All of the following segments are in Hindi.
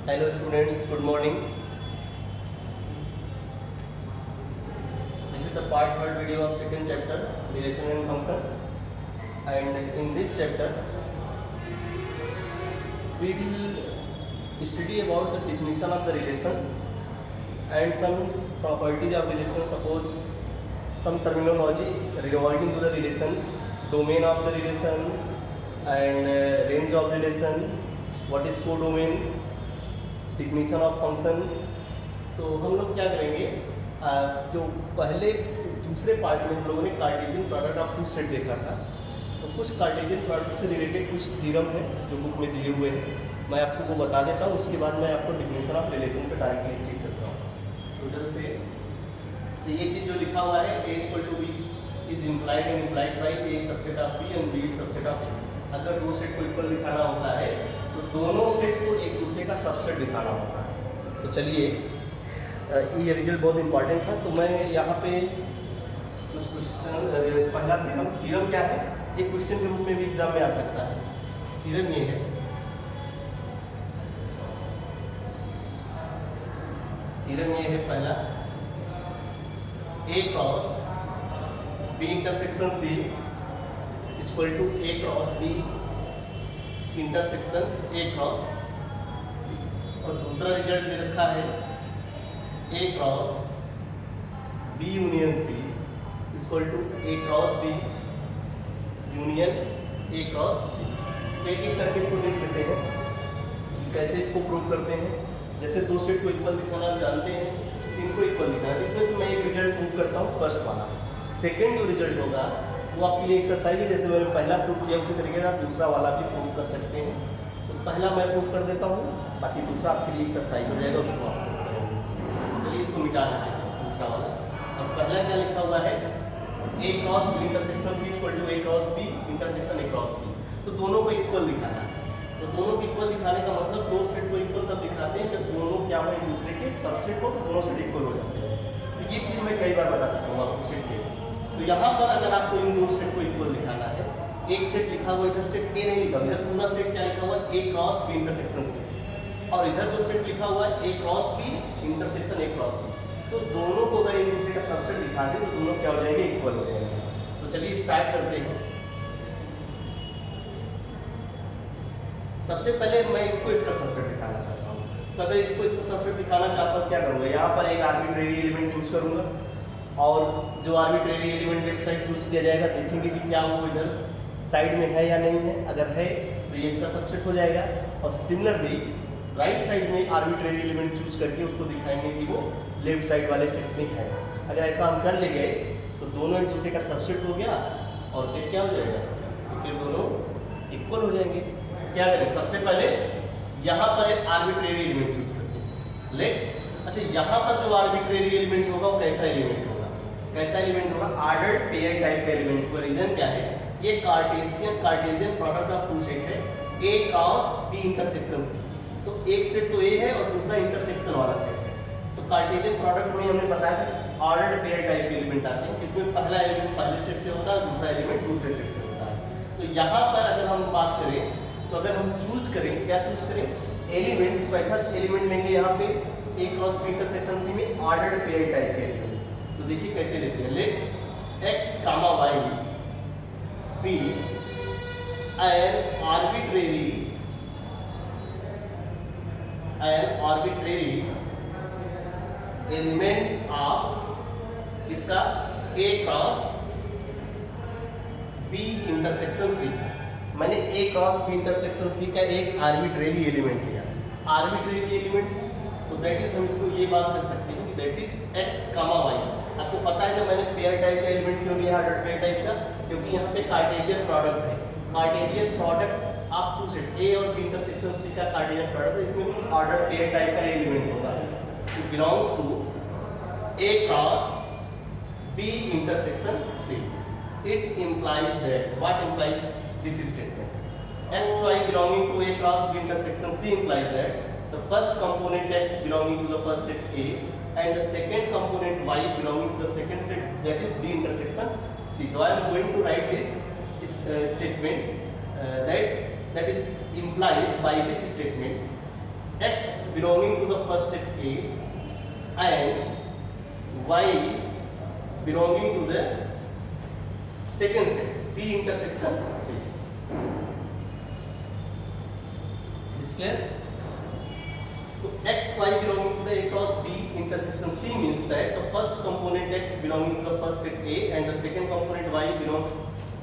Hello students, good morning. This is the part third video of second chapter, relation and function. And in this chapter, we will study about the definition of the relation and some properties of relation. Suppose some terminology regarding to the relation, domain of the relation and range of relation, what is codomain, definition of function. तो हम लोग क्या करेंगे, जो पहले दूसरे पार्ट में हम लोगों ने Cartesian product of two set देखा था, तो कुछ कार्टेशियन प्रोडक्ट से रिलेटेड कुछ थ्योरम है जो बुक में दिए हुए हैं, मैं आपको वो बता देता हूँ. उसके बाद मैं आपको डिफिनीशन ऑफ रिलेशन पे डायरेक्टली चेक करता हूँ. टोटल से ये चीज़ जो लिखा हुआ है A equal to B is implied and implied by A subset of B and B subset of A. अगर दो सेट को इक्वल दिखाना होता है तो दोनों सेट को एक दूसरे का सबसेट दिखाना होता है. तो चलिए, ये रिजल्ट बहुत इंपॉर्टेंट था. तो मैं यहाँ पे कुछ क्वेश्चन, पहला थ्योरम क्या है, ये क्वेश्चन के रूप में भी एग्जाम में आ सकता है. थ्योरम ये है, पहला A cross B intersection C equal to A cross B intersection A cross C. और दूसरा रिजल्ट दे रखा है A cross B union C equal to A cross B union A cross C. एक एक करके इसको देख लेते हैं कैसे इसको प्रूव करते हैं. जैसे दो सेट को इक्वल दिखाना आप जानते हैं, इनको इक्वल दिखाना है. इसमें से मैं एक रिजल्ट प्रूव करता हूँ, फर्स्ट वाला. सेकेंड जो रिजल्ट होगा वो आपके लिए एक्सरसाइज है. जैसे मैंने पहला प्रूव किया उसी तरीके से आप दूसरा वाला भी प्रूव कर सकते हैं. तो पहला मैं प्रूव कर देता हूँ, बाकी दूसरा आपके लिए एक्सरसाइज हो जाएगा, उसको आप प्रूव करेंगे. चलिए इसको मिटा देते हैं दूसरा वाला. अब पहला क्या लिखा हुआ है, A cross B intersection C equal to A cross B intersection A cross C. तो दोनों को इक्वल दिखाना है. तो दोनों को इक्वल दिखाने का मतलब दो सेट को इक्वल तब दिखाते हैं जब दोनों क्या हो, एक दूसरे के सबसेट हो, तो दोनों सेट इक्वल हो जाते हैं. तो ये चीज़ मैं कई बार बता चुका हूँ आपको सेट के. तो यहाँ पर अगर आपको इन दो सेट को इक्वल दिखाना है, एक सेट लिखा हुआ इधर सेट ए नहीं लिखा, इधर पूरा सेट क्या लिखा हुआ A cross B intersection C, और इधर जो सेट लिखा हुआ है A cross B intersection A cross C. तो दोनों को अगर एक दूसरे का सबसेट दिखा दें तो दोनों क्या हो जाएंगे, इक्वल हो जाएंगे. तो चलिए स्टार्ट करते हैं. सबसे पहले मैं इसको इसका सबसेट दिखाना चाहता हूँ. तो अगर इसको इसका सबसेट दिखाना चाहता हूँ क्या करूँगा, यहाँ पर एक आर्बिट्रेरी एलिमेंट चूज करूँगा और जो arbitrary element left side choose किया जाएगा, देखेंगे कि क्या वो इधर साइड में है या नहीं है. अगर है तो ये इसका सबसेट हो जाएगा. और सिमिलरली राइट साइड में आर्बिट्रेरी एलिमेंट चूज करके उसको दिखाएंगे कि वो लेफ्ट साइड वाले सेट में है. अगर ऐसा हम कर ले गए तो दोनों एक दूसरे का सबसेट हो गया और फिर क्या हो जाएगा, फिर दोनों इक्वल हो जाएंगे. क्या करें, सबसे पहले यहाँ पर एक आर्बिट्रेरी एलिमेंट चूज करते हैं. लेट अच्छा, यहाँ पर जो आर्बिट्रेरी एलिमेंट होगा वो कैसा एलिमेंट होगा, कैसा एलिमेंट होगा, ऑर्डर्ड पेयर टाइप का एलिमेंट. को रीजन क्या है, ये Cartesian product of two set है, A cross B intersection C. तो एक सेट तो ए है और दूसरा इंटरसेक्शन वाला सेट है. तो कार्टेशियन प्रोडक्ट में हमने बताया था ऑर्डर्ड पेयर टाइप के एलिमेंट आते हैं, इसमें पहला एलिमेंट पहले सेट से होता है, दूसरा एलिमेंट दूसरे सेट से होता है. तो यहाँ पर अगर हम बात करें तो अगर हम चूज करें, क्या चूज करें, एलिमेंट, तो ऐसा एलिमेंट लेंगे यहाँ पे A cross B intersection C में ऑर्डर्ड पेयर टाइप के एलिमेंट. तो देखिए कैसे लेते हैं. Let x comma y be an arbitrary element of इसका A cross B intersection C. मैंने A cross B intersection C का एक आर्बिट्रेरी एलिमेंट लिया. आर्बिट्रेरी एलिमेंट, तो दैट इज हम इसको ये बात कर सकते हैं कि that is x comma y. आपको पता है जब मैंने पेयर टाइप का एलिमेंट क्यों लिया, ऑर्डर पेयर टाइप का, क्योंकि यहाँ पे कार्टेशियन प्रोडक्ट है. कार्टेशियन प्रोडक्ट आप टू सेट ए और बी इंटरसेक्शन सी का कार्टेशियन प्रोडक्ट है, इसमें ऑर्डर पेयर टाइप का एलिमेंट होगा. It belongs to A cross B intersection C. It implies that, what implies this statement, x y belonging to a cross b intersection c implies that the first component x belonging to the first set A and the second component y belonging to the second set, that is b intersection c. So I am going to write this statement that is implied by this statement x belonging to the first set A and y belonging to the second set B intersection C. It's clear? So x y belonging to the A cross B intersection C means that the first component x belonging to the first set A and the second component y belongs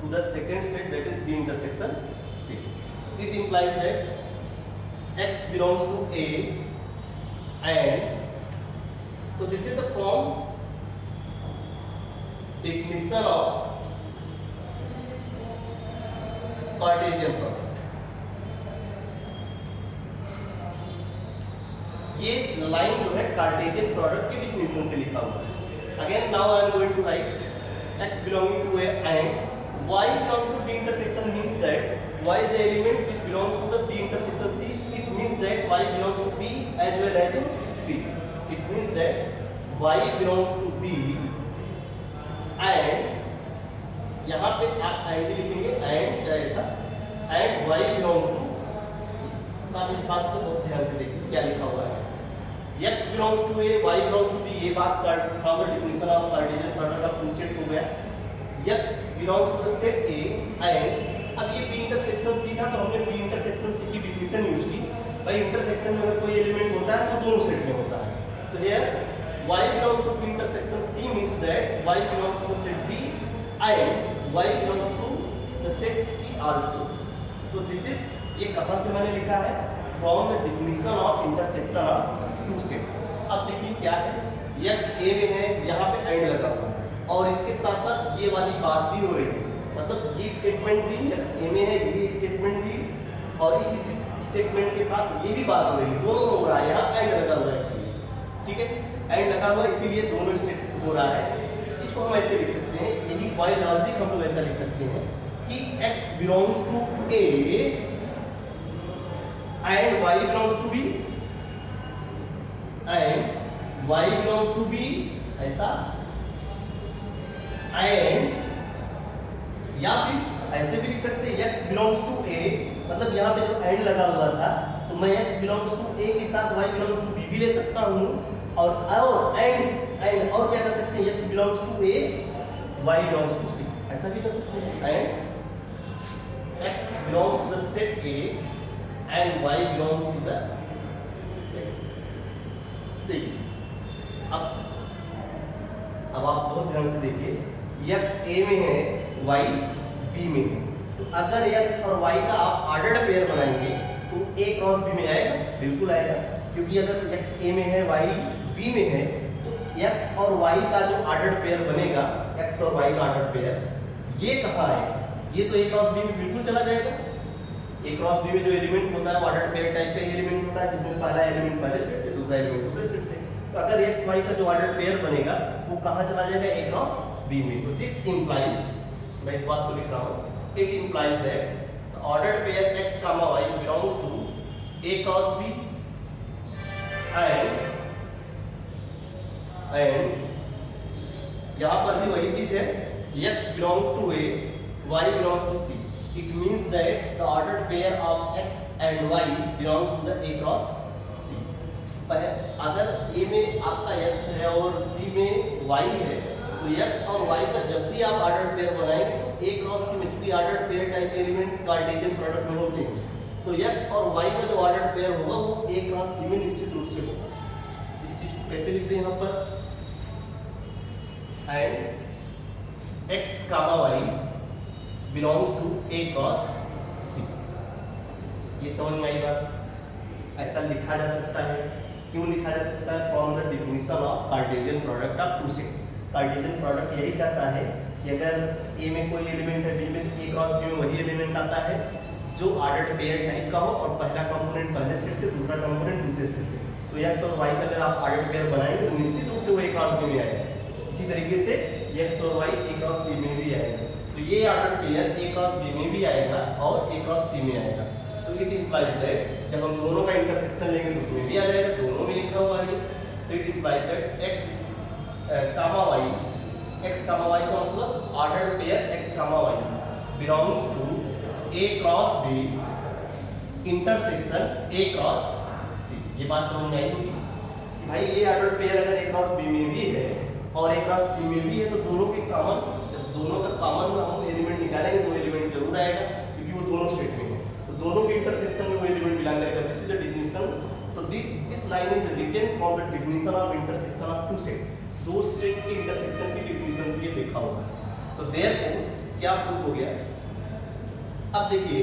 to the second set, that is B intersection C. It implies that x belongs to A and so this is the form definition of Cartesian product. ये लाइन जो है कार्टेशियन प्रोडक्ट के डिफिनेशन से लिखा हुआ है. Again now I am going to write x belonging to A and y belongs to B intersection means that y the element which belongs to the B intersection C. It means that y belongs to B as well as C. It means that y belongs to B and यहाँ पे आप एंड लिखेंगे एंड चाहे ऐसा and y belongs to C. तो आप इस बात को बहुत ध्यान से देखिए क्या लिखा हुआ है. x belongs to A, y belongs to B. ये बात from the definition of Cartesian product of two set हो गया. x belongs to the set A and अब ये B इंटरसेक्शन C था तो हमने B इंटरसेक्शन C की डिफिनेशन यूज की. भाई इंटरसेक्शन में अगर कोई एलिमेंट होता है तो दोनों सेट में होता है. तो here y belongs to B intersection C means that y belongs to the set B and y belongs to the set C also. तो दिस इज ये कहाँ से मैंने लिखा है from the definition of intersection of two set. अब देखिए क्या है x A में है, यहाँ पे एंड लगा हुआ है और इसके साथ साथ ये वाली बात भी हो रही है. मतलब ये स्टेटमेंट भी x A में है, ये स्टेटमेंट भी और इसी स्टेटमेंट के साथ ये भी बात हो रही है. दोनों हो रहा है, यहाँ एंड लगा हुआ है इसलिए. ठीक है, एंड लगा हुआ है इसीलिए दोनों स्टेट हो रहा है. इस चीज को हम ऐसे लिख सकते हैं, यही वाई लॉजिक हम लोग ऐसा लिख सकते हैं कि x belongs to A and y belongs to B and y belongs to B ऐसा and या फिर ऐसे भी लिख सकते हैं x belongs to A. मतलब यहाँ पे जो एंड लगा हुआ था तो मैं x belongs to A के साथ y belongs to B भी ले सकता हूँ और एंड और क्या कर सकते हैं x belongs to A y belongs to C ऐसा भी कर सकते हैं. And x belongs to the set A and y belongs to the C. अब आप बहुत ध्यान से देखिए x A में है y B में है. तो अगर x और y का आप ऑर्डर्ड पेयर बनाएंगे तो A क्रॉस B में आएगा, बिल्कुल आएगा. क्योंकि अगर x A में है y B में है तो x और y का जो ऑर्डर्ड पेयर बनेगा, x और y का ऑर्डर्ड पेयर ये कहाँ आएगा? ये तो A क्रॉस B में बिल्कुल चला जाएगा. A क्रॉस B में जो एलिमेंट होता है ऑर्डर्ड पेयर टाइप का एलिमेंट होता है जिसमें पहला एलिमेंट पहले सेट से दूसरा एलिमेंट दूसरे सेट से. तो अगर x y का जो ऑर्डर्ड पेयर बनेगा वो कहाँ चला जाएगा? A क्रॉस B में. तो दिस इंप्लाइज, मैं इस बात को लिख रहा हूँ, it implies that the ordered pair x comma y belongs to A cross B and यहाँ पर भी वही चीज है, x belongs to A, y belongs to C. It means that the ordered pair of x and y belongs to the A cross C. पर अगर A में आपका x है और C में y है तो x और y का जब भी आप ऑर्डर्ड पेयर बनाएंगे तो A क्रॉस C में चूंकि ordered pair type element Cartesian product में होते हैं तो x और y का जो ऑर्डर्ड पेयर होगा वो A क्रॉस C में निश्चित रूप से होगा. इस चीज को कैसे लिखते हैं यहाँ पर? and x comma y belongs to A cross C. ये समझ में आई बात? ऐसा लिखा जा सकता है. क्यों लिखा जा सकता है? From the definition of Cartesian product of two set. Cartesian product यही कहता है कि अगर A में कोई एलिमेंट है, B में A क्रॉस B में वही एलिमेंट आता है जो ऑर्डर्ड पेयर टाइप का हो और पहला कंपोनेंट पहले सेट से दूसरा कंपोनेंट दूसरे सेट से. तो x और y का अगर आप ऑर्डर्ड पेयर बनाएंगे तो निश्चित रूप से वो A क्रॉस B में आएगा. इसी तरीके से x और y A क्रॉस C में भी आएगा. तो ये order pair A cross B में भी आएगा और A क्रॉस C में आएगा. तो इट इंप्लाइज दैट जब हम दोनों का इंटरसेक्शन लेंगे तो उसमें भी आ जाएगा, दोनों में लिखा हुआ है. तो it implies that x comma y का मतलब ordered pair x comma y belongs to A cross B intersection A cross C. ये बात समझ में आई होगी कि भाई ये ऑर्डर पेयर अगर ए क्रॉस बी में भी है और ए क्रॉस सी में भी है, तो दोनों के कॉमन, जब दोनों का कॉमन हम एलिमेंट निकालेंगे तो एलिमेंट जरूर आएगा, क्योंकि वो दोनों सेट में है, तो दोनों के इंटरसेक्शन में वो एलिमेंट बिलोंग करेगा। This is the definition. तो this line is written from the definition of intersection of two set. दो सेट के इंटरसेक्शन की डेफिनेशन से ये देखा होगा। तो देयरफॉर क्या प्रूव हो गया? अब देखिए,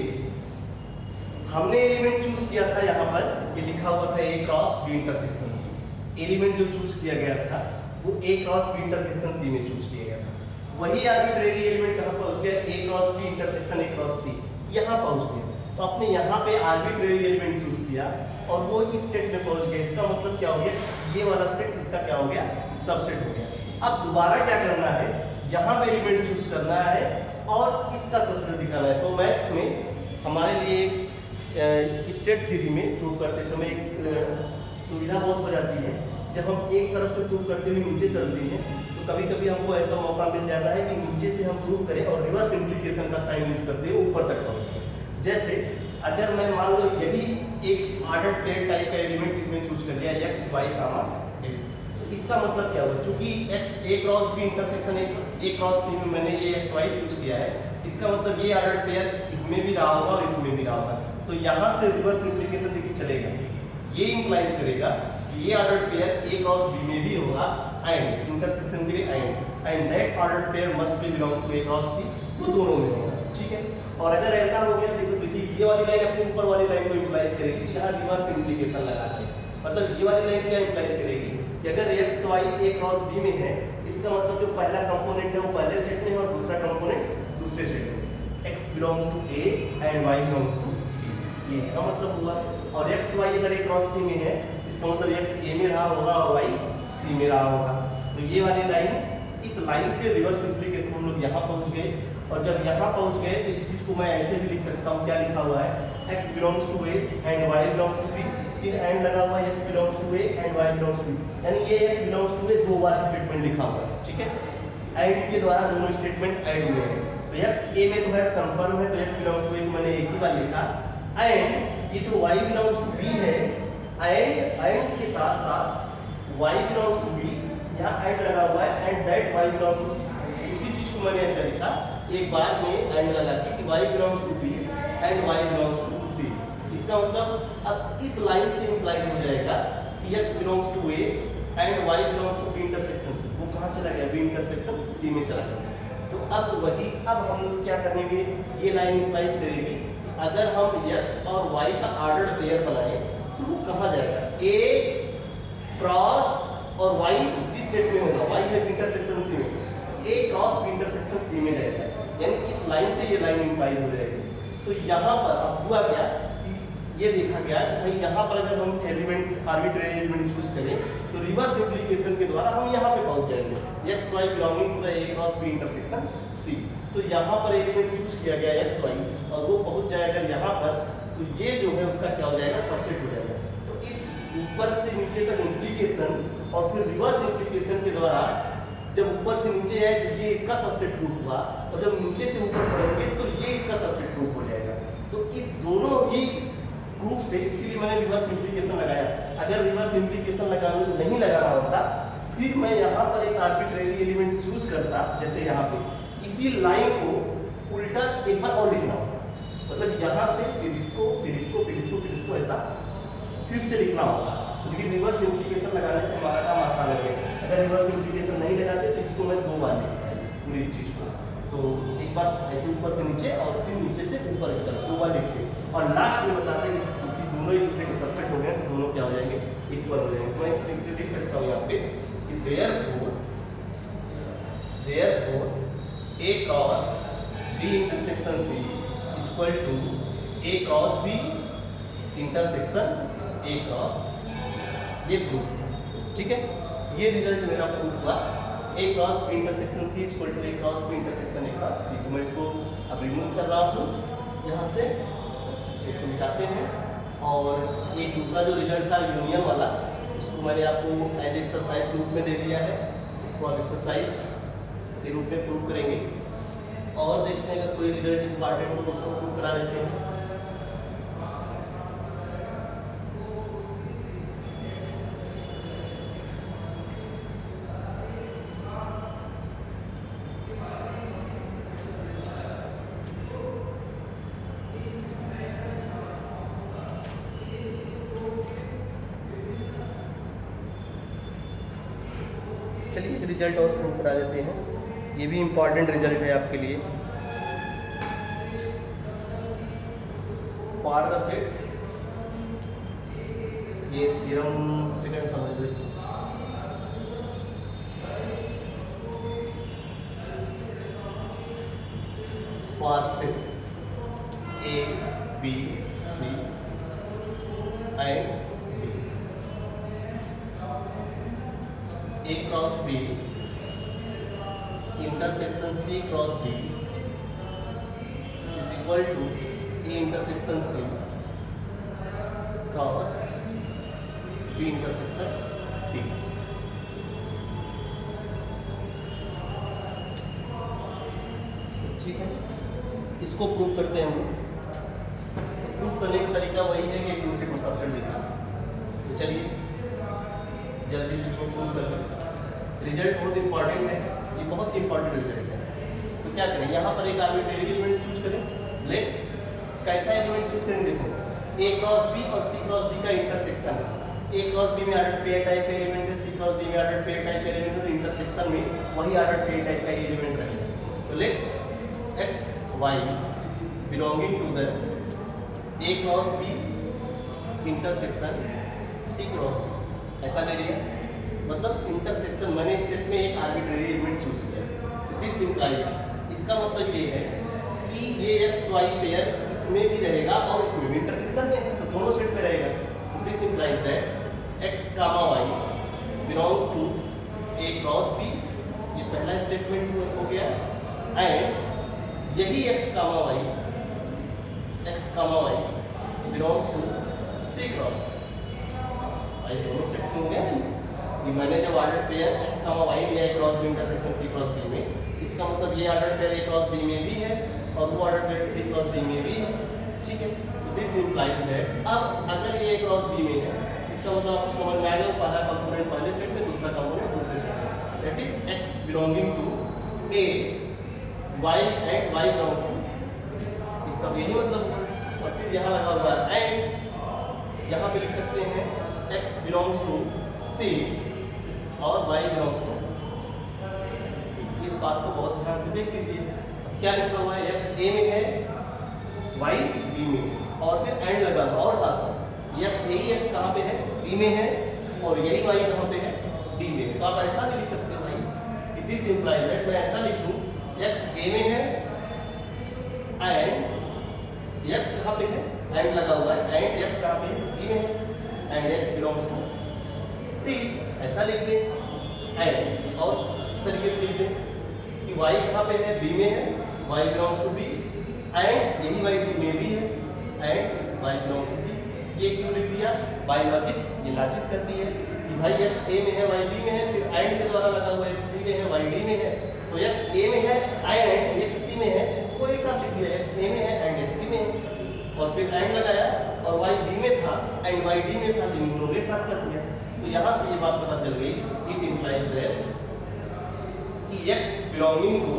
हमने एलिमेंट चूज किया था, यहाँ पर ये लिखा हुआ था A cross B intersection C. Element जो चूज किया गया था वो A cross B intersection C में चूज किया गया था। वही आर्बिट्रेरी एलिमेंट कहाँ पहुंच गया? A cross B intersection A cross C, यहाँ पहुंच गया। तो आपने यहाँ पे आर्बिट्रेरी एलिमेंट चूज किया और वो इस सेट में पहुंच गया। इसका मतलब क्या हो गया? ये वाला सेट इसका क्या हो गया? सबसेट हो गया। अब दोबारा क्या करना है? यहाँ पे एलिमेंट चूज करना है और इसका सबसेट दिखाना है। तो मैथ में हमारे लिए इस सेट थ्योरी में प्रूव करते समय एक सुविधा बहुत हो जाती है। जब हम एक तरफ से प्रूव करते हुए नीचे चलते हैं तो कभी कभी हमको ऐसा मौका मिल जाता है कि नीचे से हम प्रूव करें और रिवर्स इम्प्लीकेशन का साइन यूज करते हुए ऊपर तक पहुंचे। जैसे अगर मैं मान लो यही एक ऑर्डर पेयर टाइप का एलिमेंट इसमें चूज कर लिया एक्स वाई कामा एक्स, तो इसका मतलब क्या हुआ? चूंकि A cross B intersection A cross C में मैंने ये एक्स वाई चूज किया है, इसका मतलब ये ऑर्डर पेयर इसमें भी रहा होगा और इसमें भी रहा होगा। तो यहाँ से रिवर्स इम्प्लीकेशन देखिए चलेगा, ये इंप्लाइज करेगा कि ये order pair A cross B में भी होगा एंड इंटरसेक्शन के लिए and that order pair must be belong to A cross C, वो दोनों में होगा। ठीक है, और अगर ऐसा हो गया, देखिए ये वाली लाइन अपनी ऊपर वाली लाइन को इंप्लाइज करेगी कि यहाँ रिवर्स इम्प्लीकेशन लगा के, मतलब ये वाली लाइन क्या इंप्लाइज करेगी कि अगर एक्स वाई ए क्रॉस बी में है, इसका मतलब जो पहला कंपोनेंट है वो पहले सेट में है और दूसरा कंपोनेंट दूसरे सेट में। X belongs to A and y belongs to B, ये इसका मतलब हुआ। और एक्स वाई अगर ए क्रॉस सी में है, इसका मतलब एक्स ए में रहा होगा और वाई सी में रहा होगा। तो ये वाली लाइन, इस लाइन से रिवर्स इम्प्लीकेशन हम लोग यहाँ पहुँच गए। और जब यहाँ पहुँच गए तो इस चीज़ को मैं ऐसे भी लिख सकता हूँ, क्या लिखा हुआ है? x belongs to a and y belongs to b, फिर एंड लगा हुआ है x belongs to a and y belongs to b, यानी ये x बिलोंग्स टू a दो बार स्टेटमेंट लिखा हुआ है। ठीक है, एंड के द्वारा दोनों स्टेटमेंट ऐड हुए हैं। तो x a में तो है कंफर्म है, तो x बिलोंग्स टू a को मैंने एक ही बार लिखा। एंड ये जो y बिलोंग्स टू b है, एंड के साथ साथ y बिलोंग्स टू b, यहाँ एंड लगा हुआ है and that y belongs to c। उसी चीज को मैंने ऐसा लिखा एक बार में एंड लगा के कि y belongs to b and y belongs to c। इसका मतलब अब इस लाइन से इंप्लाई हो जाएगा कि x belongs to a and y belongs to b intersection c। वो कहाँ चला गया? b इंटरसेक्शन c में चला गया। तो अब वही, अब हम लोग क्या करेंगे? ये लाइन इंप्लाइज करेगी कि अगर हम x और y का ऑर्डर्ड पेयर बनाए तो वो कहाँ जाएगा? a क्रॉस और y जिस सेट में होगा, y है इंटरसेक्शन c में, a cross b intersection c में जाएगा, यानी इस लाइन से ये लाइन इंप्लाइज हो जाएगी। तो यहाँ पर अब हुआ क्या कि ये देखा गया कि भाई यहाँ पर अगर हम एलिमेंट आर्बिट्रेरी एलिमेंट चूज करें तो रिवर्स इम्प्लीकेशन के द्वारा हम यहाँ पे पहुँच जाएंगे x y belonging to the A cross B intersection C. तो यहाँ पर एलिमेंट चूज किया गया एक्स वाई और वो पहुँच जाएगा यहाँ पर, तो ये जो है उसका क्या हो जाएगा? सबसेट हो जाएगा। तो इस ऊपर से नीचे तक इम्प्लीकेशन और फिर रिवर्स इम्प्लीकेशन के द्वारा जब ऊपर से नीचे आए तो ये इसका सबसेट प्रूफ हुआ, और जब नीचे से ऊपर पढ़ेंगे तो ये इसका सबसेट प्रूफ हो जाएगा। तो इस दोनों ही प्रूफ से, इसीलिए मैंने रिवर्स इम्प्लीकेशन लगाया। अगर रिवर्स इम्प्लीकेशन नहीं लगाना होता, फिर मैं यहाँ पर एक आर्बिट्रेरी एलिमेंट चूज करता, जैसे यहाँ पे इसी लाइन को उल्टा एक बार और लिखना होगा, मतलब यहाँ से फिर इसको फिर इसको फिर इसको फिर इसको ऐसा फिर से लिखना होगा। लेकिन रिवर्स इम्प्लीकेशन लगाने से हमारा काम आसान हो गया। अगर रिवर्स इम्प्लीकेशन नहीं लगाते तो इसको मैं दो बार लिखता इस पूरी चीज को। तो एक बार ऐसे ऊपर से नीचे और फिर नीचे से ऊपर की तरफ दो बार लिखते और लास्ट में बताते हैं कि दोनों एक दूसरे के सबसेट हो गए, तो दोनों क्या हो जाएंगे? इक्वल हो जाएंगे। तो मैं इस तरीके से लिख सकता हूँ यहाँ पे कि therefore a cross b intersection c equal to a cross b intersection a cross, ये प्रूफ। ठीक है, ये रिजल्ट मेरा प्रूफ हुआ a cross b intersection c equal to a cross b intersection a cross c। तो मैं इसको अब रिमूव कर रहा हूँ यहाँ से, इसको मिटाते हैं। और एक दूसरा जो रिजल्ट था यूनियन वाला, उसको मैंने आपको एज एक्सरसाइज रूप में दे दिया है। इसको आप एक्सरसाइज के रूप में प्रूव करेंगे और देखते हैं अगर कोई रिजल्ट इंपॉर्टेंट हो तो उसको प्रूव करा देते हैं। चलिए एक रिजल्ट और प्रूव करा देते हैं, ये भी इम्पॉर्टेंट रिजल्ट है आपके लिए। फॉर द सेट्स, ये थ्योरम सेकंड समझ लो इसको। For sets A, B, C and A cross B intersection C cross D is equal to A intersection C cross B intersection D। ठीक है, इसको प्रूव करते हैं हम। प्रूव करने का तरीका वही है कि एक दूसरे को सबसेट दिखाना। तो चलिए जल्दी से इसको प्रूव कर लें। रिजल्ट बहुत इंपॉर्टेंट है, ये बहुत इंपॉर्टेंट रिजल्ट है। तो क्या करें, यहाँ पर एक आर्बिट्रेरी एलिमेंट चूज करें। लेट कैसा एलिमेंट चूज करें, देखो A क्रॉस B और C क्रॉस D का इंटरसेक्शन है। A क्रॉस B में ऑर्डर पेयर टाइप का एलिमेंट है, C क्रॉस D में ऑर्डर पेयर टाइप का एलिमेंट है, तो इंटरसेक्शन में वही ऑर्डर पेयर टाइप का एलिमेंट रहेगा। तो let x y belonging to the A cross B intersection C cross D, ऐसा ले लिया। मतलब इंटरसेक्शन मैंने इस सेट में एक आर्बिट्रेरी एलिमेंट चूज किया। दिस इंप्लाइज, इसका मतलब ये है कि ये एक्स वाई पेयर इसमें भी रहेगा और इसमें भी इंटरसेक्शन में है, तो दोनों सेट में रहेगा। तो this implies that x comma y belongs to A cross B, ये पहला स्टेटमेंट हो गया। एंड यही x comma y belongs to C cross D, दोनों सेट हो गया। ये मैंने जब order pair x comma y लिया है cross B intersection C cross D में, इसका मतलब ये order pair A cross B में भी है और वो order pair C cross D में भी है। ठीक है, तो दिस इंप्लाइज दैट अब अगर ये A क्रॉस B में है, इसका मतलब आपको समझ में आ गया, पहला कंपोनेंट पहले सेट में, दूसरा कंपोनेंट दूसरे सेट में। That is x belonging to A y and y belongs to, इसका यही मतलब है। और फिर यहाँ लगा हुआ है एंड यहाँ पे लिख सकते हैं x बिलोंग्स टू C और y बिलोंग्स टू। इस बात को बहुत ध्यान से देख लीजिए, क्या लिखा हुआ है, x A में है, y B में है, और फिर एंड लगा हुआ और साथ साथ यही x कहाँ पे है, C में है, और यही y कहाँ पे है, D में है। तो आप ऐसा भी लिख सकते हो भाई, इट इज इंप्लाइज दैट, मैं ऐसा लिख दूं x A में है एंड x कहाँ पे है, एंड लगा हुआ है, एंड x कहाँ पे है, C में है, and x belongs to C, ऐसा लिख दें। एंड और इस तरीके से लिख दें कि y कहाँ पे है, B में है, y belongs to B, and यही y B में भी है, and y belongs to B। ये क्यों लिख दिया, बाय लॉजिक, ये लॉजिक करती है कि भाई x A में है, y B में है, फिर एंड के द्वारा लगा हुआ x C में है, y D में है, तो x A में है एंड x C में है, इसको एक साथ लिख दिया, x A में है एंड x C में है, और फिर एंड लगाया और y B में था एंड y D में था, इन दोनों के साथ कर दिया। तो यहाँ से ये बात पता चल गई, इट इंप्लाइज दैट कि x बिलोंगिंग टू,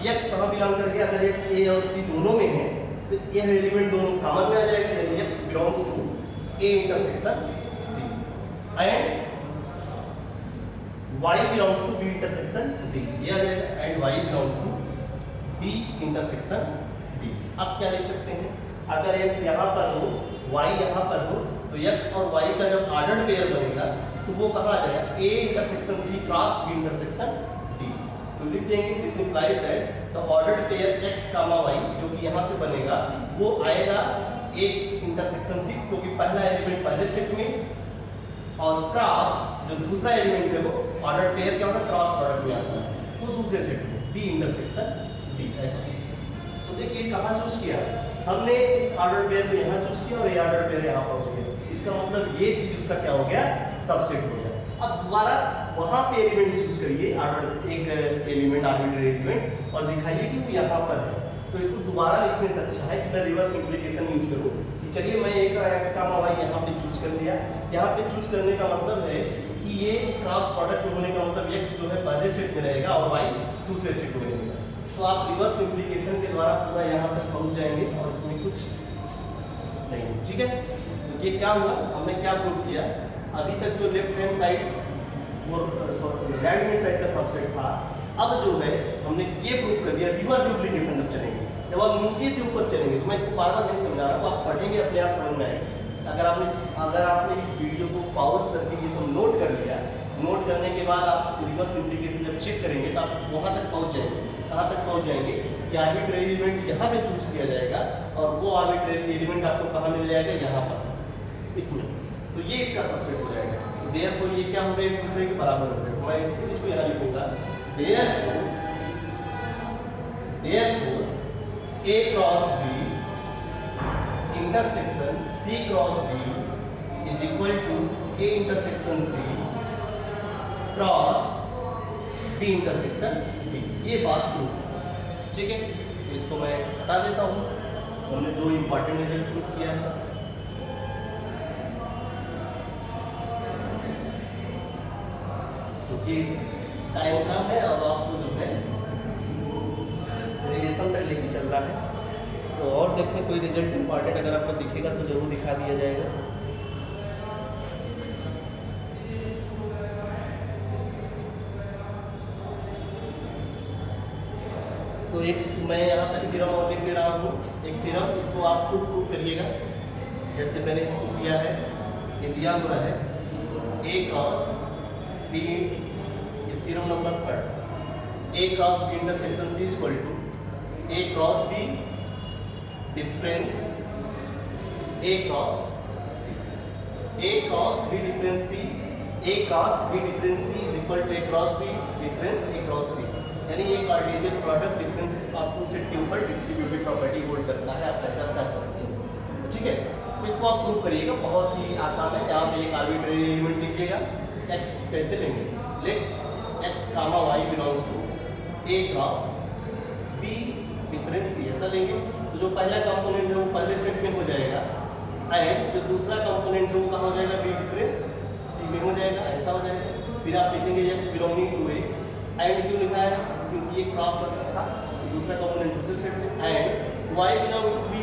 x कहाँ बिलोंग कर गया, अगर x A और C दोनों में है तो ये एलिमेंट दोनों कॉमन में आ जाएगा, यानी x belongs to A intersection C and y belongs to B intersection D, ये आ जाएगा, and y belongs to B intersection D। अब क्या लिख सकते हैं, अगर x यहाँ पर हो, y यहाँ पर हो, तो x और y का जब ऑर्डर्ड पेयर बनेगा तो वो कहाँ आ जाएगा, A intersection C cross B intersection D। तो लिख देंगे this implies that the ordered pair x comma y जो कि यहाँ से बनेगा वो आएगा A इंटरसेक्शन C, क्योंकि पहला एलिमेंट पहले सेट में और क्रॉस जो दूसरा एलिमेंट है वो ऑर्डर्ड पेयर क्या होता है, क्रॉस प्रोडक्ट में आता है, वो दूसरे सेट में B इंटरसेक्शन D। ऐसा तो देखिए कहाँ चूज किया हमने, इस ऑर्डर पेयर को यहाँ चूज किया और ये ऑर्डर पेयर यहाँ पहुंच गया, इसका मतलब ये चीज उसका क्या हो गया, सबसेट हो गया। अब दोबारा वहां पे एलिमेंट चूज करिए, ऑर्डर एक एलिमेंट आर्बिट्रेरी एलिमेंट, और दिखाइए कि वो यहाँ पर है। तो इसको दोबारा लिखने से अच्छा है कि मैं रिवर्स सिंप्लिफिकेशन यूज करूँ कि चलिए मैं एक x कामा y यहाँ पे चूज कर दिया। यहाँ पे चूज करने का मतलब है कि ये क्रॉस प्रोडक्ट होने का मतलब x जो है पहले सेट में रहेगा और y दूसरे सेट में रहेगा। तो आप रिवर्स सिंप्लिफिकेशन के द्वारा पूरा यहाँ तक पहुँच जाएंगे और इसमें कुछ नहीं, ठीक है। तो ये क्या हुआ, हमने क्या प्रूव किया, अभी तक जो लेफ्ट हैंड साइड वो राइट हैंड साइड का सबसेट था। अब जो है हमने ये प्रूव कर दिया रिवर्स इम्प्लीकेशन जब चलेंगे, जब आप नीचे से ऊपर चलेंगे, तो मैं इसको बार बार नहीं समझा रहा हूँ, आप पढ़ेंगे अपने आप समझ में आएगा। अगर आपने इस वीडियो को पॉज करके ये सब नोट कर लिया, नोट करने के बाद आप रिवर्स इम्प्लीकेशन जब चेक करेंगे तो आप वहाँ तक पहुँच जाएंगे। कहाँ तक पहुँच जाएंगे कि आर्बिट्रेरी एलिमेंट यहाँ पे चूज किया जाएगा और वो आर्बिट्रेरी एलिमेंट आपको कहाँ मिल जाएगा, यहाँ पर इसमें। तो ये इसका सबसेट हो जाएगा। तो देयरफॉर ये क्या हो गया, एक दूसरे के बराबर हो गए। मैं इस चीज को यहाँ लिखूंगा, therefore A cross B intersection C cross B is equal to A intersection C cross B intersection B। ये बात प्रूफ, ठीक है। तो इसको मैं हटा देता हूँ। हमने दो इंपॉर्टेंट रिजल्ट प्रूफ किया है। क्योंकि टाइम कम है और आपको जो है रेडिएशन तक लेके चल रहा है, तो और देखें कोई रिजल्ट इंपॉर्टेंट अगर आपको दिखेगा तो जरूर दिखा दिया जाएगा। तो एक मैं यहाँ पर थ्योरम और लिख दे रहा हूँ, एक थ्योरम, इसको आप खुद प्रूव करिएगा। जैसे मैंने इसको किया है, ये दिया हुआ है A क्रॉस B, ये theorem number 3, A cross B intersection C equal to A cross B difference A cross C, A cross B difference C, A cross B difference C is equal to A cross B difference A cross C। यानी ये कार्टेशियन प्रोडक्ट डिफरेंस आपको सेट के ऊपर डिस्ट्रीब्यूटिव प्रॉपर्टी होल्ड करता है, आप ऐसा कर सकते हैं, ठीक है। तो इसको आप प्रूव करिएगा, बहुत ही आसान है। यहाँ पे एक आर्बिट्रेरी एलिमेंट लीजिएगा, x कैसे लेंगे, let x comma y belongs to A cross B difference C, ऐसा लेंगे। तो जो पहला कंपोनेंट है वो पहले सेट में हो जाएगा एंड जो दूसरा कंपोनेंट है वो कहाँ हो जाएगा, B डिफरेंस C में हो जाएगा, ऐसा हो जाएगा। फिर आप लिखेंगे x belonging to A, and क्यों लिखा है, क्योंकि ये क्रॉस प्रोडक्ट था, तो दूसरा कंपोनेंट दूसरे सेट में, and y belongs to B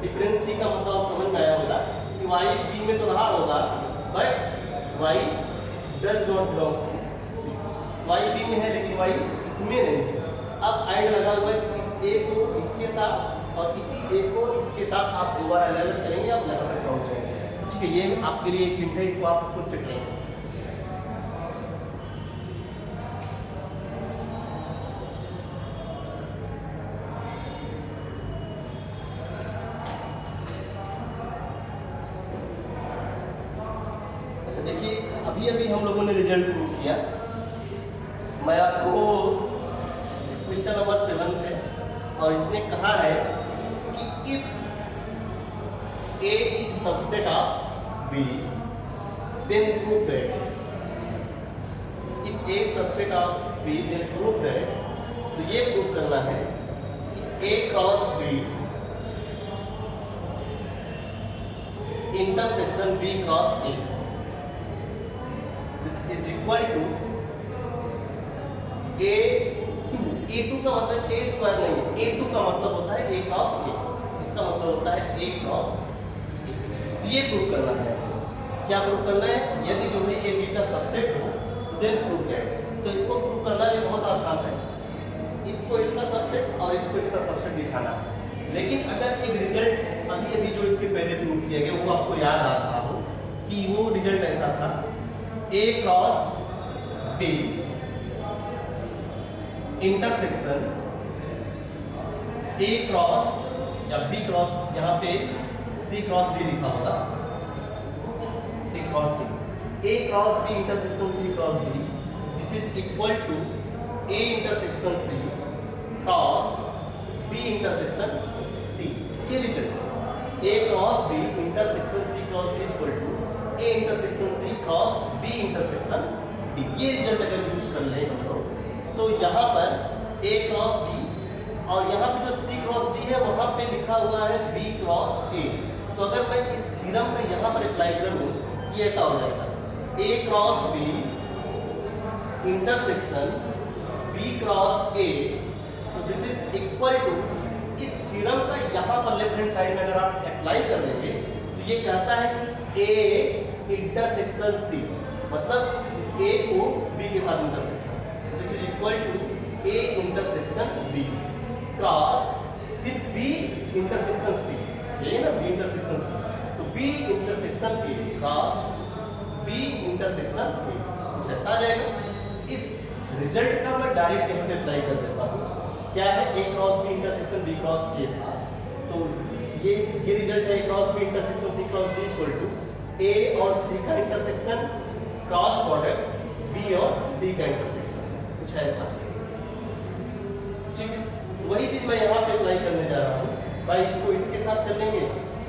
difference C का मतलब आप समझ में आया होगा कि y B में तो रहा होगा but y does not belongs to C, y B में है लेकिन y इसमें नहीं है। अब एंड लगा हुआ है, इस A को इसके साथ और इसी A को इसके साथ आप दोबारा अलग अलग करेंगे, आप यहाँ तक पहुँच जाएंगे, ठीक है। ये आपके लिए एक हिंट है, इसको आप खुद से ट्राई करें। अच्छा देखिए, अभी हम लोगों ने रिजल्ट प्रूव किया। मैं आपको क्वेश्चन नंबर 7 है और इसने कहा है कि if A is subset of B then prove that, if A subset of B then prove that, तो ये प्रूव करना है कि A cross B intersection B cross A is equal to A2 का मतलब A स्क्वायर नहीं है, A2 का मतलब होता है A क्रॉस A, इसका मतलब होता है A क्रॉस A। ये प्रूव करना है, क्या प्रूव करना है, यदि जो है A B का सबसेट हो देन प्रूव दैट। तो इसको प्रूव करना भी बहुत आसान है, इसको इसका सबसेट और इसको इसका सबसेट दिखाना है। लेकिन अगर एक रिजल्ट अभी जो इसके पहले प्रूव किया गया वो आपको याद आ रहा हो कि वो रिजल्ट ऐसा था, A cross B intersection A cross या B क्रॉस, यहाँ पे C क्रॉस D लिखा होगा, C cross D, A cross B intersection C cross D, this is equal to A intersection C cross B intersection D। ये result A cross B intersection C cross D equal to A intersection C cross B intersection D। ये रिजल्ट अगर यूज कर लें हम लोग तो यहाँ पर A क्रॉस B और यहाँ पे जो C क्रॉस D है वहाँ पे लिखा हुआ है B क्रॉस A। तो अगर मैं इस थ्योरम का यहाँ पर अप्लाई करूँ, ये ऐसा हो जाएगा A cross B intersection B cross A, तो दिस इज इक्वल टू, इस थ्योरम का यहाँ पर लेफ्ट हैंड साइड में अगर आप अप्लाई कर देंगे तो ये कहता है कि A इंटरसेक्शन C, मतलब ए को बी के साथ intersection, this is equal to A intersection B cross फिर बी इंटरसेक्शन सी, यही है ना बी इंटरसेक्शन सी, तो B intersection A cross B intersection A, कुछ ऐसा आ जाएगा। इस रिजल्ट का मैं डायरेक्ट यहाँ पे अप्लाई कर देता हूँ, क्या है A cross B intersection B cross A था, तो ये रिजल्ट है A cross B intersection C cross B equal to A और सी का इंटरसेक्शन क्रॉस प्रोडक्ट बी और डी का इंटरसेक्शन, कुछ ऐसा। ठीक है, वही चीज मैं यहाँ पे अप्लाई करने जा रहा हूँ भाई, इसको इसके साथ कर लेंगे,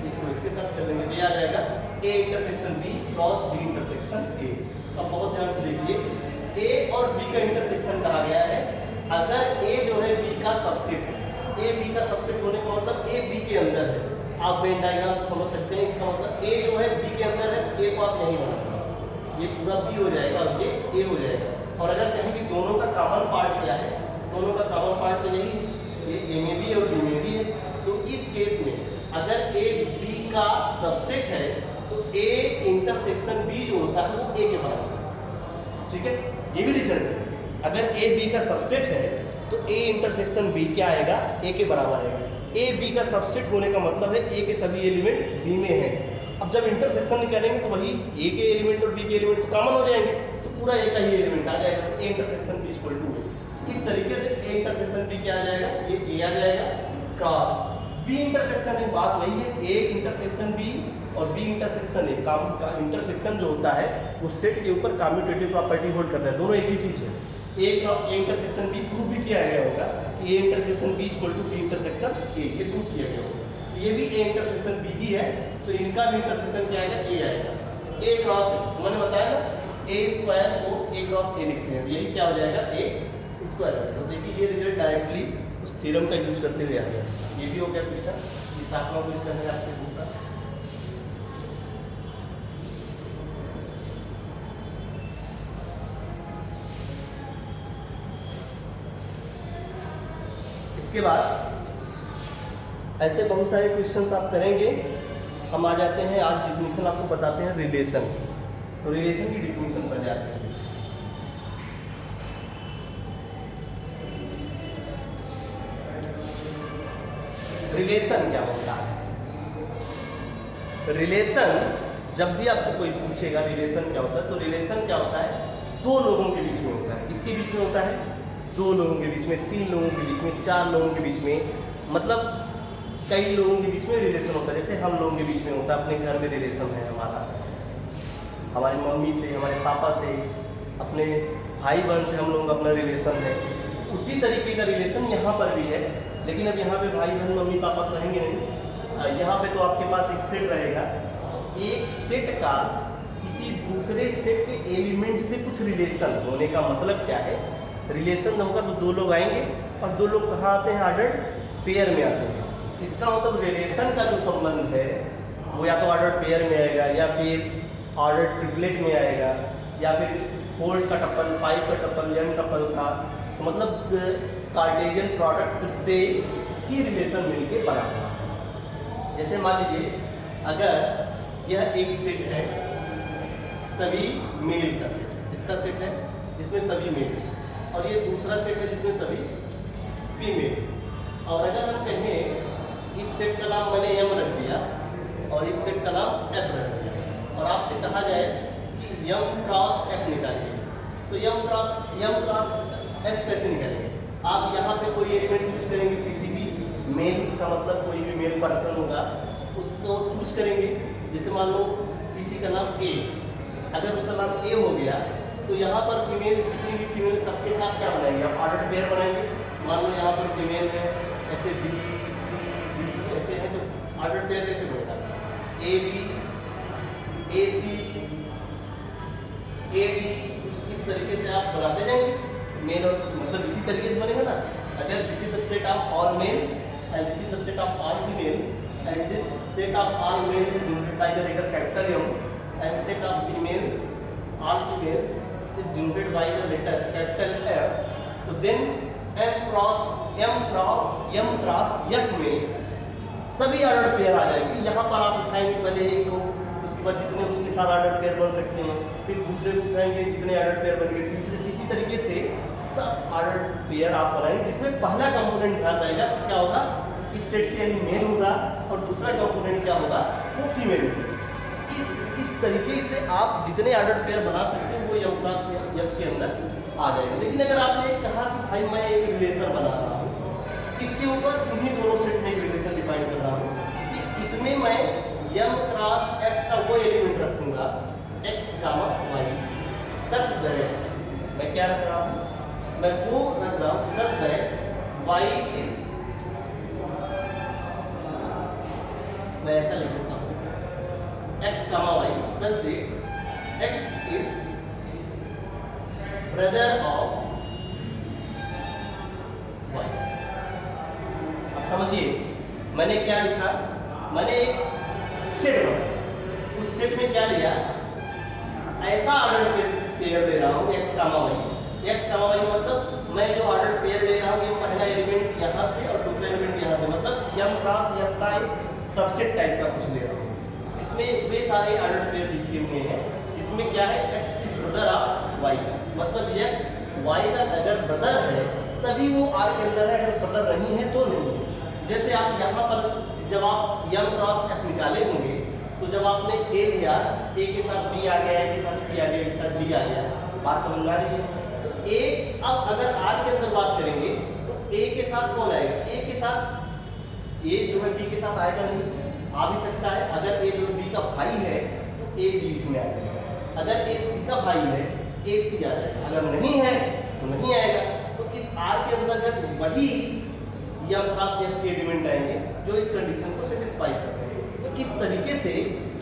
इसको इसके साथ कर लेंगे, तो ये आ जाएगा A intersection B cross B intersection A. अब बहुत ध्यान से देखिए, ए और बी का इंटरसेक्शन कहा गया है, अगर ए जो है बी का सबसेट है, ए बी का सबसेट होने का मतलब ए बी के अंदर है, आप वेन डायग्राम से समझ सकते हैं, इसका मतलब ए जो है बी के अंदर है, ए को आप नहीं बनाना, ये पूरा बी हो जाएगा और ये ए हो जाएगा। और अगर कहें कि दोनों का कॉमन पार्ट क्या है, दोनों का कॉमन पार्ट तो यही ये ए में भी है और बी में भी है, तो इस केस में अगर ए बी का सबसेट है तो ए इंटरसेक्शन बी जो होता है वो ए के बराबर है। ठीक है, ये भी रिजल्ट है, अगर ए बी का सबसेट है तो ए इंटरसेक्शन बी क्या आएगा, ए के बराबर आएगा। ए बी का सबसेट होने का मतलब है ए के सभी एलिमेंट बी में हैं। अब जब इंटरसेक्शन निकालेंगे तो वही ए के एलिमेंट और बी के एलिमेंट तो कॉमन हो जाएंगे, तो पूरा ए का ही एलिमेंट आ जाएगा, तो A intersection B equal to A. इस तरीके से ए इंटरसेक्शन बी क्या आ जाएगा, ये ए आ जाएगा क्रॉस बी इंटरसेक्शन में, बात वही है, ए इंटरसेक्शन बी और बी इंटरसेक्शन ए का इंटरसेक्शन जो होता है वो सेट के ऊपर कम्यूटेटिव प्रॉपर्टी होल्ड करता है, दोनों एक ही चीज है। ए इंटरसेक्शन बी प्रूव भी किया गया होगा, A intersection B equal to B intersection A, ये प्रूव किया गया होगा, ये भी ए इंटरसेक्शन बी ही है, तो इनका भी इंटरसेक्शन क्या आएगा, ए आएगा। ए क्रॉस है, मैंने बताया ना ए स्क्वायर को ए क्रॉस ए लिखते हैं, यही क्या हो जाएगा, ए स्क्वायर हो जाएगा। तो देखिए ये रिजल्ट डायरेक्टली उस थ्योरम का यूज करते हुए आ गया। ये भी हो गया क्वेश्चन, ये 7वां क्वेश्चन है आपके बुक का। इसके बाद ऐसे बहुत सारे क्वेश्चन आप करेंगे। हम आ जाते हैं, आज डिफिनीशन आपको बताते हैं रिलेशन, तो रिलेशन की डिफिनीशन पर जाते हैं। रिलेशन क्या होता है, रिलेशन जब भी आपसे कोई पूछेगा रिलेशन क्या होता है, तो रिलेशन क्या होता है, दो लोगों के बीच में होता है। किसके बीच में होता है, दो लोगों के बीच में, तीन लोगों के बीच में, चार लोगों के बीच में, मतलब कई लोगों के बीच में रिलेशन होता है। जैसे हम लोगों के बीच में होता है, अपने घर में रिलेशन है हमारा, हमारी मम्मी से, हमारे पापा से, अपने भाई बहन से हम लोगों का अपना रिलेशन है। उसी तरीके का रिलेशन यहाँ पर भी है, लेकिन अब यहाँ पे भाई बहन मम्मी पापा तो रहेंगे नहीं, यहाँ पे तो आपके पास एक सेट रहेगा, तो एक सेट का किसी दूसरे सेट के एलिमेंट से कुछ रिलेशन होने का मतलब क्या है, रिलेशन होगा तो दो लोग आएंगे, और दो लोग कहाँ आते हैं, ऑर्डर पेयर में आते हैं। इसका मतलब रिलेशन का जो संबंध है वो या तो ऑर्डर पेयर में आएगा, या फिर ऑर्डर ट्रिपलेट में आएगा, या फिर 4 का टपल, 5 का टपल, m टपल का, तो मतलब कार्टेशियन प्रोडक्ट से ही रिलेशन मिलके बना हुआ है। जैसे मान लीजिए अगर यह एक सेट है, सभी मेल का सेट, इसका सेट है जिसमें सभी मेल, और ये दूसरा सेट है जिसमें सभी फीमेल, और अगर हम कहें इस सेट का नाम मैंने m रख दिया और इस सेट का नाम f रख दिया, और आपसे कहा जाए कि m क्रॉस f निकालिए, तो m क्रॉस f कैसे निकालेंगे, आप यहाँ पे कोई एलिमेंट चूज करेंगे, किसी भी मेल का मतलब कोई भी मेल पर्सन होगा उसको चूज करेंगे। जैसे मान लो किसी का नाम A, अगर उसका नाम A हो गया तो यहाँ पर फीमेल, जितनी भी फीमेल सबके साथ क्या बनाएंगे, आप ऑर्डर पेयर बनाएंगे। मान लो यहाँ पर फीमेल है, ऐसे B C D ऐसे है, तो ऑर्डर पेयर कैसे बनेगा, A B A C A D, कुछ इस तरीके से आप बनाते जाएंगे। मेल और मतलब इसी तरीके से बनेगा ना, अगर this is the set of all male and this is the set of all female and this set of all male is denoted by the letter capital M and set of female all females is denoted by the letter capital F, तो देन M क्रॉस F में सभी ऑर्डर पेयर आ जाएंगे। यहाँ पर आप उठाएंगे पहले एक को उसके बाद जितने उसके साथ ऑर्डर पेयर बन सकते हैं, फिर दूसरे को कहेंगे जितने ऑर्डर पेयर बन गए, तीसरे से इसी तरीके से सब ऑर्डर पेयर आप बनाएंगे, जिसमें पहला कंपोनेंट ध्यान रहेगा क्या होगा, इस सेट से यानी मेल होगा, और दूसरा कंपोनेंट क्या होगा, वो फीमेल होगा। इस तरीके से आप जितने ऑर्डर पेयर बना सकते हैं वो एम क्लास एफ के अंदर आ जाएगा। लेकिन अगर आपने कहा कि भाई मैं एक रिलेशन बना रहा हूँ, इसके ऊपर इन्हीं दोनों सेट में एक रिलेशन डिफाइन कर रहा हूँ कि इसमें मैं एम क्रॉस एफ का वो एलिमेंट रखूंगा x comma y such that, मैं क्या रख रहा हूँ, मैं वो रख रहा हूँ सच दैट वाई इज, मैं ऐसा लिख देता हूँ x comma y such that x is brother of y. अब समझिए मैंने क्या लिखा, मैंने एक सेट बनाया, उस सेट में क्या लिया, ऐसा ऑर्डर पेयर दे रहा हूँ x comma Y. X comma Y मतलब मैं जो ऑर्डर पेयर दे रहा हूँ ये पहला एलिमेंट यहाँ से और दूसरा एलिमेंट यहाँ से, मतलब एम क्रॉस एफ का एक सबसेट टाइप का कुछ ले रहा हूँ, जिसमें वे सारे ऑर्डर पेयर लिखे हुए हैं, जिसमें क्या है x is brother of y, मतलब एक्स वाई का अगर ब्रदर है तभी वो आर के अंदर है, अगर ब्रदर नहीं है तो नहीं है। जैसे आप यहाँ पर जब आप एम क्रॉस एफ निकाले होंगे तो जब आपने ए लिया, ए के साथ बी आ गया, ए के साथ सी आ गया, ए के साथ डी आ गया, बात समझ में आ रही है। तो ए, अब अगर आर के अंदर बात करेंगे तो ए के साथ कौन आएगा, ए के साथ ए जो है बी के साथ आएगा नहीं, आ भी सकता है, अगर ए जो है बी का भाई है तो ए बी इसमें आ जाएगा, अगर ए सी का भाई है ए सी आ जाएगा, अगर नहीं है तो नहीं आएगा। तो इस आर के अंतर्गत वही एम क्रॉस एफ के एलिमेंट आएंगे जो इस कंडीशन को सेटिस्फाई करते हैं। तो इस तरीके से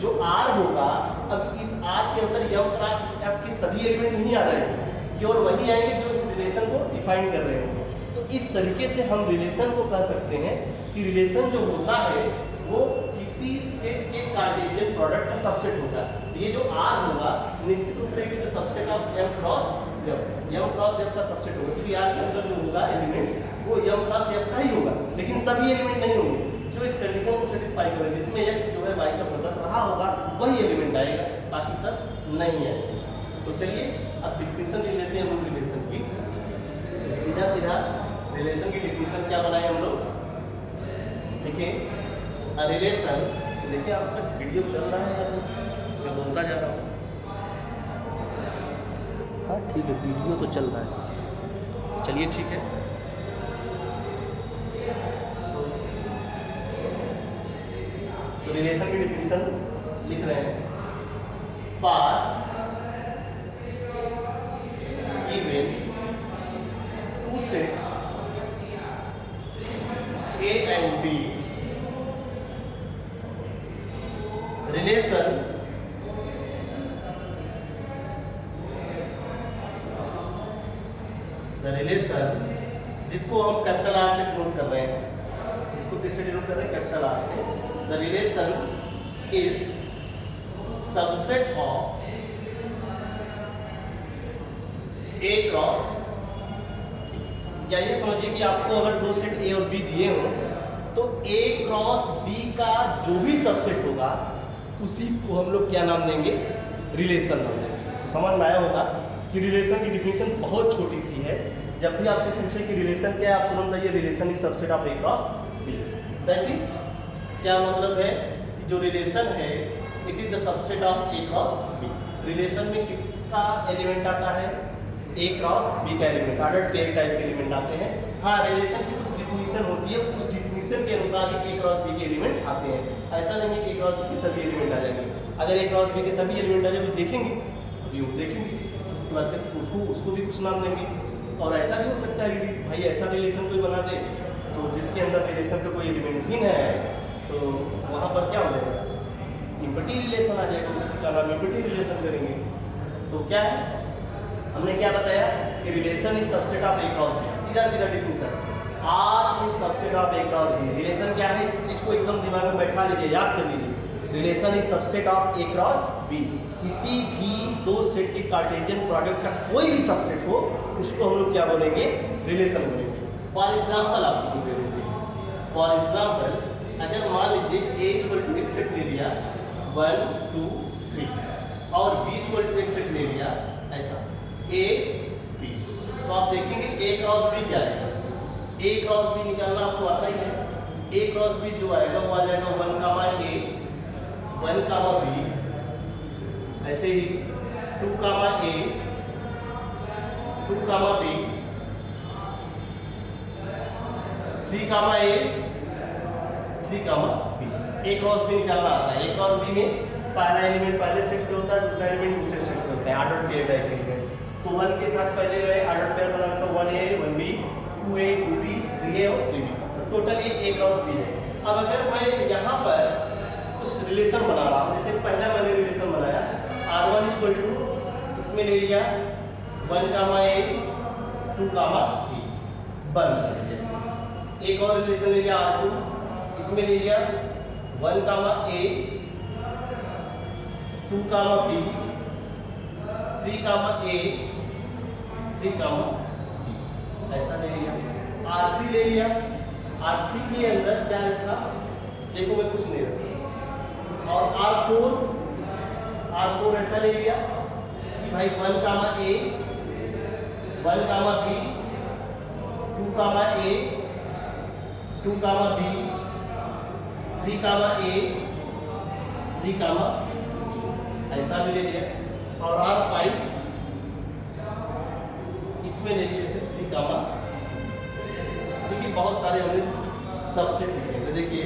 जो आर होगा, अब इस आर के अंदर एम क्रॉस एफ के सभी एलिमेंट नहीं आ जाएंगे, केवल वही आएंगे जो इस रिलेशन को डिफाइन कर रहे होंगे। तो इस तरीके से हम रिलेशन को कह सकते हैं कि रिलेशन जो होता है वो किसी सेट के कार्टेशियन प्रोडक्ट का सबसेट होगा। तो ये जो आर होगा निश्चित रूप से it is the subset of M cross F, M cross F का सबसेट होगा, क्योंकि आर के अंदर जो होगा एलिमेंट वो एम क्रॉस एफ का ही होगा, लेकिन सभी एलिमेंट नहीं होंगे जो इस कंडीशन को सेटिस्फाई करें, जिसमें एक्स जो है वाई का ब्रदर रहा होगा वही एलिमेंट आएगा, बाकी सब नहीं आएगा। तो चलिए अब डिफिनेशन ले लेते हैं हम लोग रिलेशन की। तो सीधा सीधा रिलेशन की डिफिनेशन क्या बनाए हम लोग, देखिए रिलेशन, देखिए आपका वीडियो चल रहा है या मैं बोलता जा रहा हूँ, हाँ ठीक है वीडियो तो चल रहा है, चलिए ठीक है। तो रिलेशन की डिफिनेशन लिख रहे हैं, for given two sets A and B, relation the relation जिसको हम कैपिटल आर से डिनोट कर रहे हैं, इसको किससे डिनोट कर रहे हैं, कैपिटल आर से। The relation is subset of A cross, या ये समझिए कि आपको अगर दो सेट ए और बी दिए हो तो ए क्रॉस बी का जो भी सबसेट होगा उसी को हम लोग क्या नाम देंगे, रिलेशन नाम देंगे। तो समझ में आया होगा कि रिलेशन की डिफिनेशन बहुत छोटी सी है। जब भी आपसे पूछे कि रिलेशन क्या है, आप तुरंत बताइए relation is subset of A cross B. That means क्या मतलब है कि जो रिलेशन है it is the subset of A cross B. Relation में किसका एलिमेंट आता है, ए क्रॉस बी का एलिमेंट, ऑर्डर पेयर टाइप के एलिमेंट आते हैं। हाँ, रिलेशन की कुछ डिफिनेशन होती है, उस डिफिनेशन के अनुसार ही ए क्रॉस बी के एलिमेंट आते हैं। ऐसा नहीं है कि ए क्रॉस बी के सभी एलिमेंट आ जाएंगे। अगर ए क्रॉस बी के सभी एलिमेंट आ जाए तो देखेंगे, व्यू देखेंगे, उसके बाद उसको भी कुछ नाम देंगे। और ऐसा भी हो सकता है कि भाई ऐसा रिलेशन कोई बना दे तो जिसके अंदर रिलेशन का कोई एलिमेंट ही है तो वहाँ पर क्या हो जाएगा, इम्पटी रिलेशन आ जाएगा, उसका नाम इम्पटी रिलेशन करेंगे। तो क्या है, हमने क्या बताया कि relation is subset of A cross B. सीधा सीधा definition, R is subset of A cross B. Relation क्या है, इस चीज को एकदम दिमाग में बैठा लीजिए, याद कर लीजिए। Relation is subset of A cross B. किसी भी दो सेट के कार्टेशियन प्रोडक्ट का कोई भी सबसेट हो उसको हम लोग क्या बोलेंगे, रिलेशन बोलेंगे। फॉर एग्जाम्पल आपको दे देते हैं, फॉर एग्जाम्पल अगर मान लीजिए ए इक्वल टू एक सेट ले लिया 1 2 3 और B इक्वल टू एक सेट ले लिया ऐसा A B, तो आप देखेंगे A क्रॉस B क्या आएगा, A क्रॉस B निकालना आपको आता ही है। A क्रॉस B जो आएगा वो आ जाएगा 1 कामा A 1 कामा B, ऐसे ही 2 comma A 2 comma B 3 comma A 3 comma B। A cross B निकालना आता है। A क्रॉस B में पहला एलिमेंट पहले सेट से होता है, दूसरा एलिमेंट दूसरे सेट से होता है, ऑर्डर पेयर का एलिमेंट। तो 1 के साथ पहले मैं ऑर्डर पेयर बना रखा 1A 1B 2A 2B 3A और 3B, तो टोटल ये A क्रॉस B है। अब अगर मैं यहाँ पर कुछ रिलेशन बना रहा हूँ, जैसे पहला मैंने रिलेशन बनाया R1 इक्वल टू इसमें ले लिया 1 कामा A 2 कामा B, बंद। जैसे एक और रिलेशन ले लिया R2, इसमें ले लिया 1 कामा A 2 comma B 3 comma A 3 comma B, ऐसा ले लिया। R3 ले लिया, R3 के अंदर क्या लिखा देखो, मैं कुछ नहीं रखा। और R4 ऐसा ले लिया कि भाई 1 कामा A 1 comma B 2 comma A 2 comma B 3 comma A 3 कामा ऐसा भी ले लिया। और R5 इसमें ले लिया जैसे 3 कामा, क्योंकि बहुत सारे हमने सबसेट लिखे हैं। तो देखिए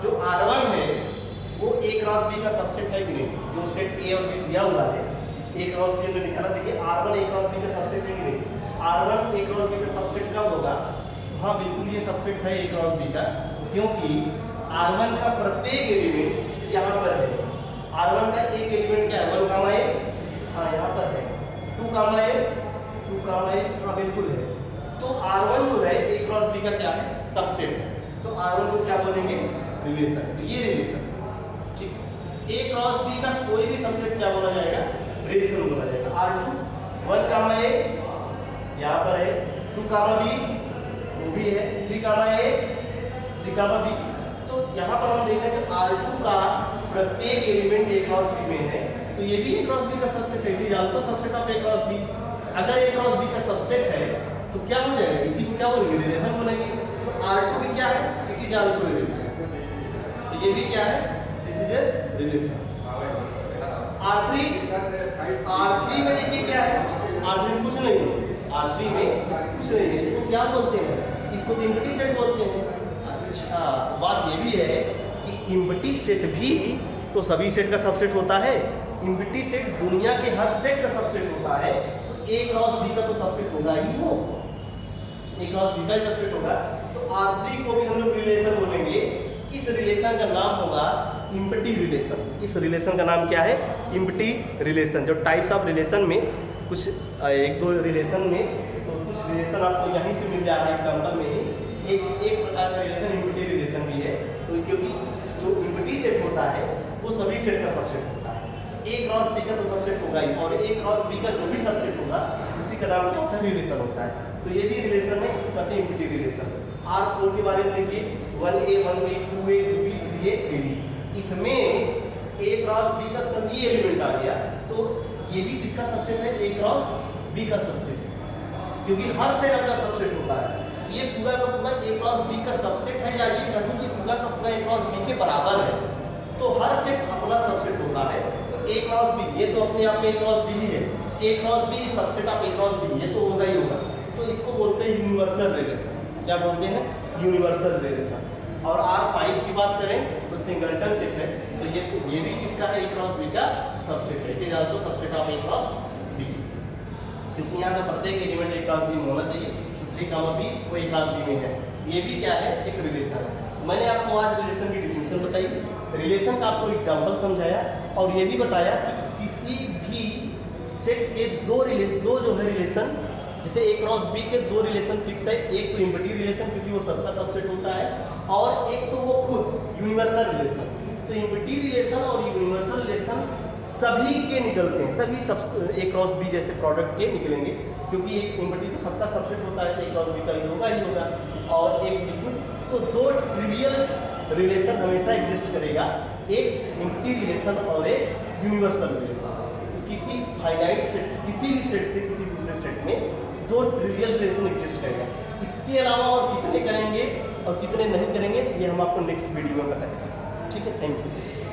जो R1 है वो A क्रॉस B का सबसेट है कि नहीं, जो सेट A और B दिया हुआ है A क्रॉस B में निकाला। देखिए R1 A क्रॉस B का सबसेट है कि नहीं, R1 A क्रॉस B का सबसेट कब होगा, हाँ बिल्कुल ये सबसेट है A क्रॉस B का, क्योंकि R1 का प्रत्येक एलिमेंट यहाँ पर है। R1 का एक एलिमेंट क्या है 1 कामा A, हाँ यहाँ पर है 2 कामा A 2 कामा A, हाँ बिल्कुल है। तो R1 जो है A क्रॉस B का क्या है सबसेट है, तो R1 को क्या बोलेंगे रिलेशन, तो ये रिलेशन ठीक है। A क्रॉस B का कोई भी सबसेट क्या बोला जाएगा, रिलेशन बोला जाएगा। R2 1 कामा A यहाँ पर है, 2 कामा B वो भी है, 3 कामा A 3 कामा B। तो यहाँ पर हम देख रहे हैं कि R2 का प्रत्येक एलिमेंट A क्रॉस B में है, तो ये भी A क्रॉस B का सबसेट है, it is also subset of A cross B। अगर A क्रॉस B का सबसेट है तो क्या हो जाएगा, इसी को क्या बोलेंगे रिलेशन बोलेंगे। तो R2 भी क्या है, इट इज आल्सो रिलेशन, तो ये भी क्या है, this is a relation. R3 में देखिए क्या है, R3 में कुछ नहीं है, R3 में कुछ नहीं है, इसको क्या बोलते हैं, इसको तो एम्प्टी सेट बोलते हैं। अच्छा, बात ये भी है कि एम्प्टी सेट भी तो सभी सेट का सबसेट होता है, एम्प्टी सेट दुनिया के हर सेट का सबसेट होता है, तो A क्रॉस B का तो सबसेट होगा ही, वो A क्रॉस B का ही सबसेट होगा। तो R3 को भी हम लोग रिलेशन बोलेंगे, इस रिलेशन का नाम होगा एम्प्टी रिलेशन। इस रिलेशन का नाम क्या है, एम्प्टी रिलेशन। जो टाइप्स ऑफ रिलेशन में कुछ एक दो रिलेशन में तो कुछ रिलेशन आपको यहीं से मिल जाता है एग्जाम्पल में ही। एक प्रकार का रिलेशन एम्प्टी रिलेशन भी है, तो क्योंकि जो एम्प्टी सेट होता है वो सभी सेट का सबसेट होता है। A क्रॉस B का तो सबसेट होगा ही, और A क्रॉस B का जो भी सबसेट होगा उसी का नाम क्या होता है, रिलेशन होता है। तो ये भी रिलेशन है, इसको कहते हैं एम्प्टी रिलेशन। R4 के बारे में देखिए 1A 1B 2A 2B 3A 3B, इसमें A क्रॉस B का सभी एलिमेंट आ गया, तो ये भी किसका सबसेट है, A क्रॉस B का सबसेट, क्योंकि हर सेट अपना सबसेट होता है। ये पूरा का पूरा A क्रॉस B का सबसेट है, या ये कहूँ कि पूरा का पूरा A क्रॉस B के बराबर है, तो हर सेट अपना सबसेट होता है। तो A क्रॉस B ये तो अपने आप में A क्रॉस B ही है, A cross B subset of A cross B, ये तो होगा ही होगा। तो इसको बोलते हैं यूनिवर्सल रिलेशन। क्या बोलते हैं, यूनिवर्सल रिलेशन। और R5 की बात करें तो सिंगलटन सेट है, तो ये भी किसका है, A क्रॉस B का सबसेट है, it is also subset of A cross B, क्योंकि यहाँ का प्रत्येक एलिमेंट A क्रॉस B में होना चाहिए। 3 कामा B वो A क्रॉस B में है, ये भी क्या है, एक रिलेशन है। मैंने आपको आज रिलेशन की डिफिनेशन बताई, रिलेशन का आपको एग्जांपल समझाया, और ये भी बताया कि किसी भी सेट के दो जो है रिलेशन, जैसे A क्रॉस B के दो रिलेशन फिक्स है, एक तो एम्प्टी रिलेशन क्योंकि वो सबका सबसेट होता है, और एक तो वो खुद यूनिवर्सल रिलेशन। तो एम्प्टी रिलेशन और यूनिवर्सल रिलेशन सभी के निकलते हैं, सभी सब A क्रॉस B जैसे प्रोडक्ट के निकलेंगे, क्योंकि एक एम्प्टी तो सबका सबसेट होता है, तो A क्रॉस B का होगा ही होगा, और एक बिल्कुल। तो दो ट्रिवियल रिलेशन हमेशा एग्जिस्ट करेगा, एक एम्प्टी रिलेशन और एक यूनिवर्सल रिलेशन। तो किसी फाइनाइट सेट, किसी भी सेट से किसी दूसरे सेट में दो ट्रिवियल रिलेशन एग्जिस्ट करेगा। इसके अलावा और कितने करेंगे और कितने नहीं करेंगे ये हम आपको नेक्स्ट वीडियो में बताएंगे। ठीक है, थैंक यू।